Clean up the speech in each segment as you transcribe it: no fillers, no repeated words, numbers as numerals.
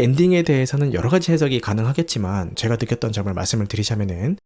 엔딩에 대해서는 여러 가지 해석이 가능하겠지만 제가 느꼈던 점을 말씀을 드리자면은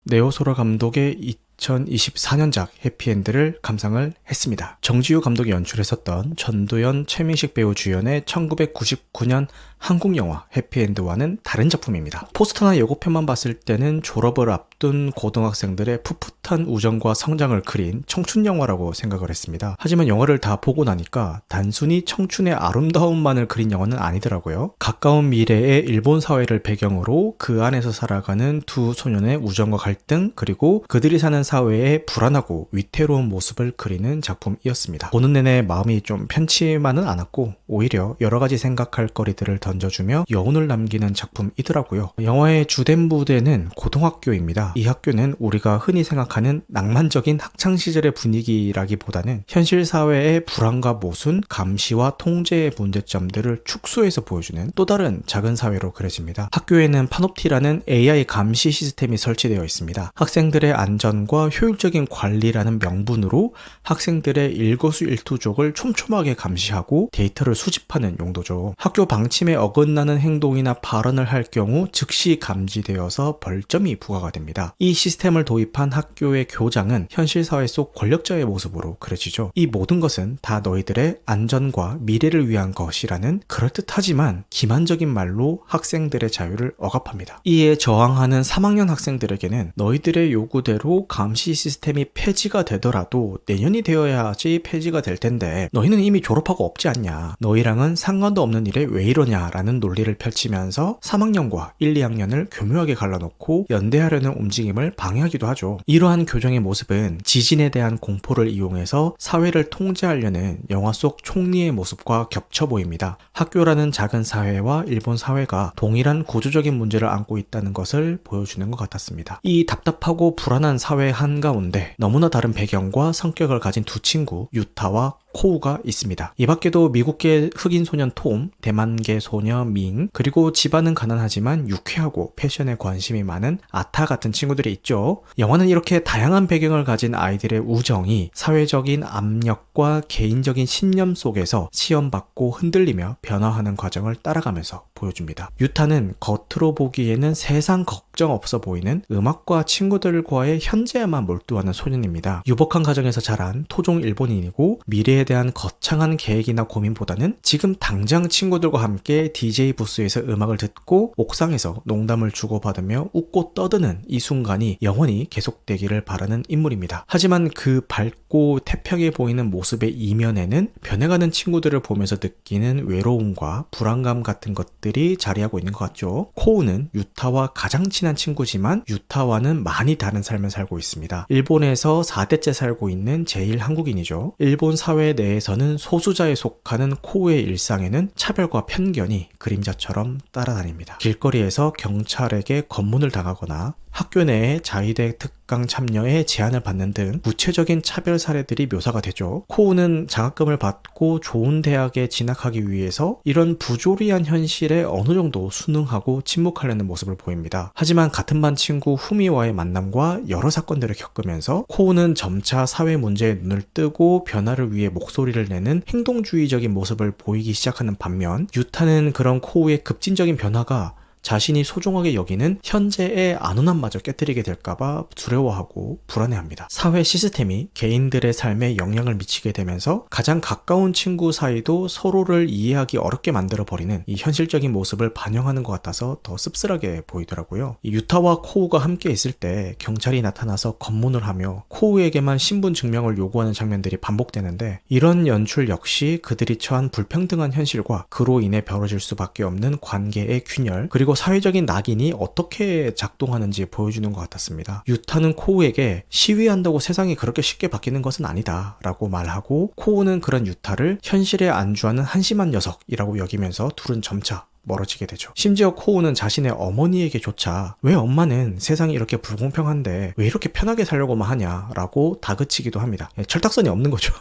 네오소라 감독의 2024년작 해피엔드를 감상을 했습니다. 정지우 감독이 연출했었던 전도연, 최민식 배우 주연의 1999년 한국 영화 해피엔드와는 다른 작품입니다. 포스터나 예고편만 봤을 때는 졸업을 앞둔 고등학생들의 풋풋한 우정과 성장을 그린 청춘 영화라고 생각을 했습니다. 하지만 영화를 다 보고 나니까 단순히 청춘의 아름다움만을 그린 영화는 아니더라고요. 가까운 미래의 일본 사회를 배경으로 그 안에서 살아가는 두 소년의 우정과 갈등, 그리고 그들이 사는 사회의 불안하고 위태로운 모습을 그리는 작품이었습니다. 보는 내내 마음이 좀 편치만은 않았고 오히려 여러 가지 생각할 거리들을 던져주며 여운을 남기는 작품이더라고요. 영화의 주된 무대는 고등학교입니다. 이 학교는 우리가 흔히 생각하는 낭만적인 학창시절의 분위기라기보다는 현실 사회의 불안과 모순, 감시와 통제의 문제점들을 축소해서 보여주는 또 다른 작은 사회로 그려집니다. 학교에는 파놉티라는 AI 감시 시스템이 설치되어 있습니다. 학생들의 안전과 효율적인 관리라는 명분으로 학생들의 일거수일투족을 촘촘하게 감시하고 데이터를 수집하는 용도죠. 학교 방침에 어긋나는 행동이나 발언을 할 경우 즉시 감지되어서 벌점이 부과가 됩니다. 이 시스템을 도입한 학교의 교장은 현실 사회 속 권력자의 모습으로 그려지죠. 이 모든 것은 다 너희들의 안전과 미래를 위한 것이라는 그럴듯하지만 기만적인 말로 학생들의 자유를 억압합니다. 이에 저항하는 3학년 학생들에게는 너희들의 요구대로 감시 시스템이 폐지가 되더라도 내년이 되어야지 폐지가 될 텐데 너희는 이미 졸업하고 없지 않냐, 너희랑은 상관도 없는 일에 왜 이러냐 라는 논리를 펼치면서 3학년과 1, 2학년을 교묘하게 갈라놓고 연대하려는 움직임을 방해하기도 하죠. 이러한 교정의 모습은 지진에 대한 공포를 이용해서 사회를 통제하려는 영화 속 총리의 모습과 겹쳐 보입니다. 학교라는 작은 사회와 일본 사회가 동일한 구조적인 문제를 안고 있다는 것을 보여주는 것 같았습니다. 이 답답하고 불안한 사회 한가운데 너무나 다른 배경과 성격을 가진 두 친구 유타와 코우가 있습니다. 이 밖에도 미국계 흑인 소년 톰, 대만계 소녀 밍, 그리고 집안은 가난하지만 유쾌하고 패션에 관심이 많은 아타 같은 친구들이 있죠. 영화는 이렇게 다양한 배경을 가진 아이들의 우정이 사회적인 압력과 개인적인 신념 속에서 시험받고 흔들리며 변화하는 과정을 따라가면서 보여줍니다. 유타는 겉으로 보기에는 세상 걱정 없어 보이는 음악과 친구들과의 현재에만 몰두하는 소년입니다. 유복한 가정에서 자란 토종 일본인이고 미래에 대한 거창한 계획이나 고민보다는 지금 당장 친구들과 함께 DJ 부스에서 음악을 듣고 옥상에서 농담을 주고받으며 웃고 떠드는 이 순간이 영원히 계속되기를 바라는 인물입니다. 하지만 그 밝고 태평해 보이는 모습의 이면에는 변해가는 친구들을 보면서 느끼는 외로움과 불안감 같은 것들이 자리하고 있는 것 같죠. 코우는 유타와 가장 친한 친구지만 유타와는 많이 다른 삶을 살고 있습니다. 일본에서 4대째 살고 있는 제일 한국인이죠. 일본 사회 내에서는 소수자에 속하는 코우의 일상에는 차별과 편견이 그림자처럼 따라다닙니다. 길거리에서 경찰에게 검문을 당하거나 학교 내에 자위대 특강 참여에 제한을 받는 등 구체적인 차별 사례들이 묘사가 되죠. 코우는 장학금을 받고 좋은 대학에 진학하기 위해서 이런 부조리한 현실에 어느 정도 순응하고 침묵하려는 모습을 보입니다. 하지만 같은 반 친구 후미와의 만남과 여러 사건들을 겪으면서 코우는 점차 사회 문제에 눈을 뜨고 변화를 위해 목소리를 내는 행동주의적인 모습을 보이기 시작하는 반면 유타는 그런 코우의 급진적인 변화가 자신이 소중하게 여기는 현재의 안온함마저 깨뜨리게 될까봐 두려워하고 불안해합니다. 사회 시스템이 개인들의 삶에 영향을 미치게 되면서 가장 가까운 친구 사이도 서로를 이해하기 어렵게 만들어버리는 이 현실적인 모습을 반영하는 것 같아서 더 씁쓸하게 보이더라고요. 이 유타와 코우가 함께 있을 때 경찰이 나타나서 검문을 하며 코우에게만 신분 증명을 요구하는 장면들이 반복되는데 이런 연출 역시 그들이 처한 불평등한 현실과 그로 인해 벌어질 수밖에 없는 관계의 균열, 그리고 사회적인 낙인이 어떻게 작동하는지 보여주는 것 같았습니다. 유타는 코우에게 시위한다고 세상이 그렇게 쉽게 바뀌는 것은 아니다 라고 말하고, 코우는 그런 유타를 현실에 안주하는 한심한 녀석이라고 여기면서 둘은 점차 멀어지게 되죠. 심지어 코우는 자신의 어머니에게조차 왜 엄마는 세상이 이렇게 불공평한데 왜 이렇게 편하게 살려고만 하냐 라고 다그치기도 합니다. 철딱선이 없는 거죠.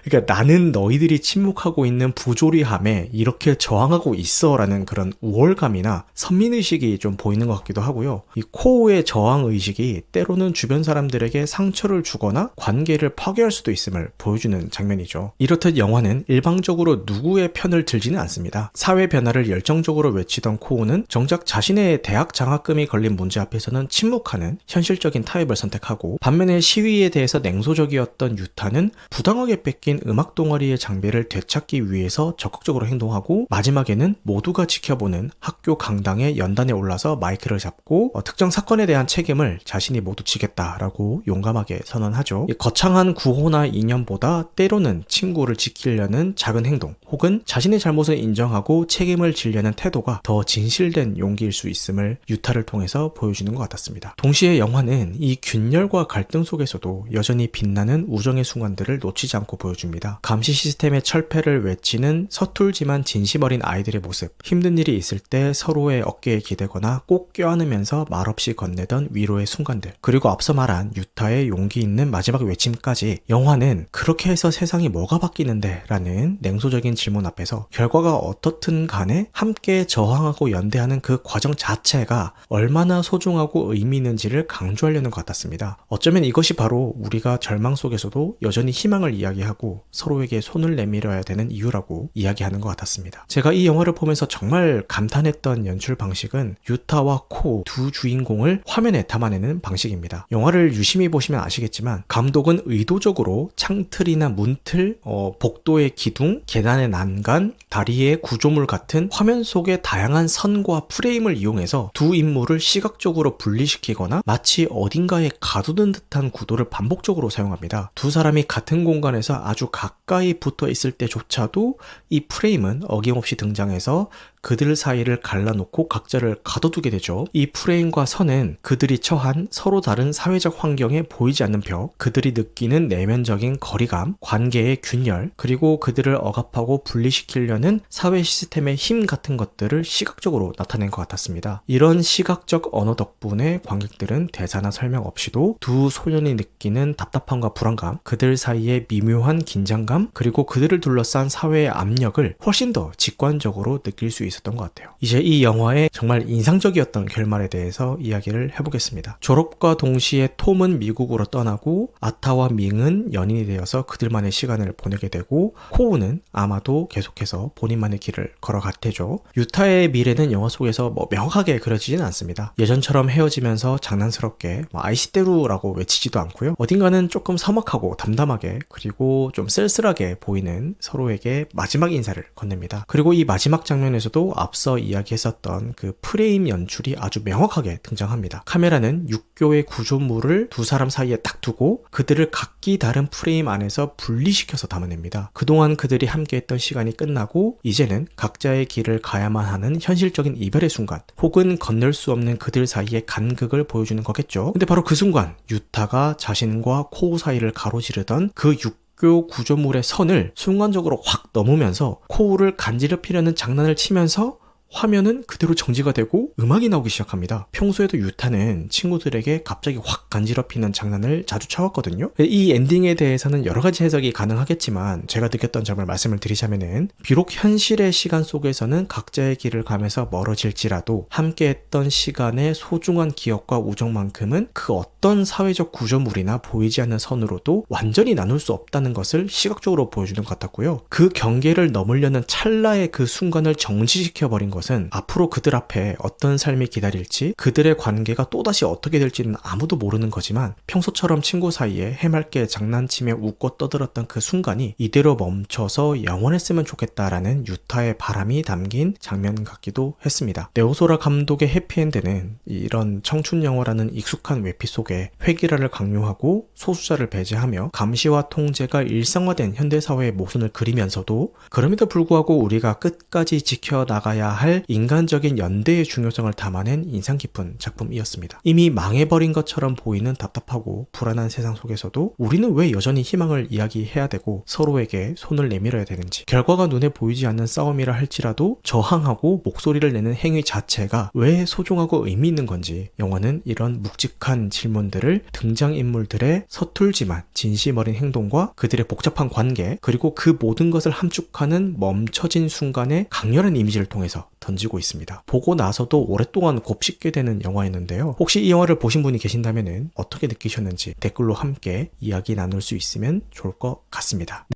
그러니까 나는 너희들이 침묵하고 있는 부조리함에 이렇게 저항하고 있어라는 그런 우월감이나 선민의식이 좀 보이는 것 같기도 하고요. 이 코우의 저항의식이 때로는 주변 사람들에게 상처를 주거나 관계를 파괴할 수도 있음을 보여주는 장면이죠. 이렇듯 영화는 일방적으로 누구의 편을 들지는 않습니다. 사회 변화를 열정적으로 외치던 코우는 정작 자신의 대학 장학금이 걸린 문제 앞에서는 침묵하는 현실적인 타협을 선택하고, 반면에 시위에 대해서 냉소적이었던 유타는 부당하게 뺏긴 음악 동아리의 장비를 되찾기 위해서 적극적으로 행동하고, 마지막에는 모두가 지켜보는 학교 강당의 연단에 올라서 마이크를 잡고 특정 사건에 대한 책임을 자신이 모두 지겠다라고 용감하게 선언하죠. 거창한 구호나 이념보다 때로는 친구를 지키려는 작은 행동, 혹은 자신의 잘못을 인정하고 책임을 지려는 태도가 더 진실된 용기일 수 있음을 유타를 통해서 보여주는 것 같았습니다. 동시에 영화는 이 균열과 갈등 속에서도 여전히 빛나는 우정의 순간들을 놓치지 않고 보여줍니다. 감시 시스템의 철폐를 외치는 서툴지만 진심 어린 아이들의 모습, 힘든 일이 있을 때 서로의 어깨에 기대거나 꼭 껴안으면서 말없이 건네던 위로의 순간들, 그리고 앞서 말한 유타의 용기 있는 마지막 외침까지, 영화는 그렇게 해서 세상이 뭐가 바뀌는데? 라는 냉소적인 질문 앞에서 결과가 어떻든 간에 함께 저항하고 연대하는 그 과정 자체가 얼마나 소중하고 의미 있는지를 강조하려는 것 같았습니다. 어쩌면 이것이 바로 우리가 절망 속에서도 여전히 희망을 이야기하고 서로에게 손을 내밀어야 되는 이유라고 이야기하는 것 같았습니다. 제가 이 영화를 보면서 정말 감탄했던 연출 방식은 유타와 코 두 주인공을 화면에 담아내는 방식입니다. 영화를 유심히 보시면 아시겠지만 감독은 의도적으로 창틀이나 문틀, 복도의 기둥, 계단의 난간, 다리의 구조물 같은 화면 속의 다양한 선과 프레임을 이용해서 두 인물을 시각적으로 분리시키거나 마치 어딘가에 가두는 듯한 구도를 반복적으로 사용합니다. 두 사람이 같은 공간에서 아주 가까이 붙어 있을 때조차도 이 프레임은 어김없이 등장해서 그들 사이를 갈라놓고 각자를 가둬두게 되죠. 이 프레임과 선은 그들이 처한 서로 다른 사회적 환경에 보이지 않는 벽, 그들이 느끼는 내면적인 거리감, 관계의 균열, 그리고 그들을 억압하고 분리시키려는 사회 시스템의 힘 같은 것들을 시각적으로 나타낸 것 같았습니다. 이런 시각적 언어 덕분에 관객들은 대사나 설명 없이도 두 소년이 느끼는 답답함과 불안감, 그들 사이의 미묘한 긴장감, 그리고 그들을 둘러싼 사회의 압력을 훨씬 더 직관적으로 느낄 수 있었던 것 같아요. 이제 이 영화의 정말 인상적이었던 결말에 대해서 이야기를 해보겠습니다. 졸업과 동시에 톰은 미국으로 떠나고 아타와 밍은 연인이 되어서 그들만의 시간을 보내게 되고, 코우는 아마도 계속해서 본인만의 길을 걸어갈 테죠. 유타의 미래는 영화 속에서 명확하게 그려지지는 않습니다. 예전처럼 헤어지면서 장난스럽게 아이시대루라고 외치지도 않고요. 어딘가는 조금 서먹하고 담담하게, 그리고 좀 쓸쓸하게 보이는 서로에게 마지막 인사를 건넵니다. 그리고 이 마지막 장면에서도 앞서 이야기했었던 그 프레임 연출이 아주 명확하게 등장합니다. 카메라는 육교의 구조물을 두 사람 사이에 딱 두고 그들을 각기 다른 프레임 안에서 분리시켜서 담아냅니다. 그동안 그들이 함께했던 시간이 끝나고 이제는 각자의 길을 가야만 하는 현실적인 이별의 순간, 혹은 건널 수 없는 그들 사이의 간극을 보여주는 거겠죠. 근데 바로 그 순간 유타가 자신과 코우 사이를 가로지르던 그 학교 구조물의 선을 순간적으로 확 넘으면서 코우를 간지럽히려는 장난을 치면서 화면은 그대로 정지가 되고 음악이 나오기 시작합니다. 평소에도 유타는 친구들에게 갑자기 확 간지럽히는 장난을 자주 쳐왔거든요. 이 엔딩에 대해서는 여러 가지 해석이 가능하겠지만 제가 느꼈던 점을 말씀을 드리자면은, 비록 현실의 시간 속에서는 각자의 길을 가면서 멀어질지라도 함께했던 시간의 소중한 기억과 우정만큼은 그 어떤 사회적 구조물이나 보이지 않는 선으로도 완전히 나눌 수 없다는 것을 시각적으로 보여주는 것 같았고요. 그 경계를 넘으려는 찰나의 그 순간을 정지시켜버린 것은 앞으로 그들 앞에 어떤 삶이 기다릴지, 그들의 관계가 또다시 어떻게 될지는 아무도 모르는 거지만, 평소처럼 친구 사이에 해맑게 장난치며 웃고 떠들었던 그 순간이 이대로 멈춰서 영원했으면 좋겠다라는 유타의 바람이 담긴 장면 같기도 했습니다. 네오소라 감독의 해피엔드는 이런 청춘 영화라는 익숙한 외피 속에 회귀라를 강요하고 소수자를 배제하며 감시와 통제가 일상화된 현대사회의 모순을 그리면서도, 그럼에도 불구하고 우리가 끝까지 지켜나가야 할 할 인간적인 연대의 중요성을 담아낸 인상 깊은 작품이었습니다. 이미 망해버린 것처럼 보이는 답답하고 불안한 세상 속에서도 우리는 왜 여전히 희망을 이야기해야 되고 서로에게 손을 내밀어야 되는지, 결과가 눈에 보이지 않는 싸움이라 할지라도 저항하고 목소리를 내는 행위 자체가 왜 소중하고 의미 있는 건지, 영화는 이런 묵직한 질문들을 등장인물들의 서툴지만 진심 어린 행동과 그들의 복잡한 관계, 그리고 그 모든 것을 함축하는 멈춰진 순간의 강렬한 이미지를 통해서 던지고 있습니다. 보고 나서도 오랫동안 곱씹게 되는 영화였는데요. 혹시 이 영화를 보신 분이 계신다면 어떻게 느끼셨는지 댓글로 함께 이야기 나눌 수 있으면 좋을 것 같습니다.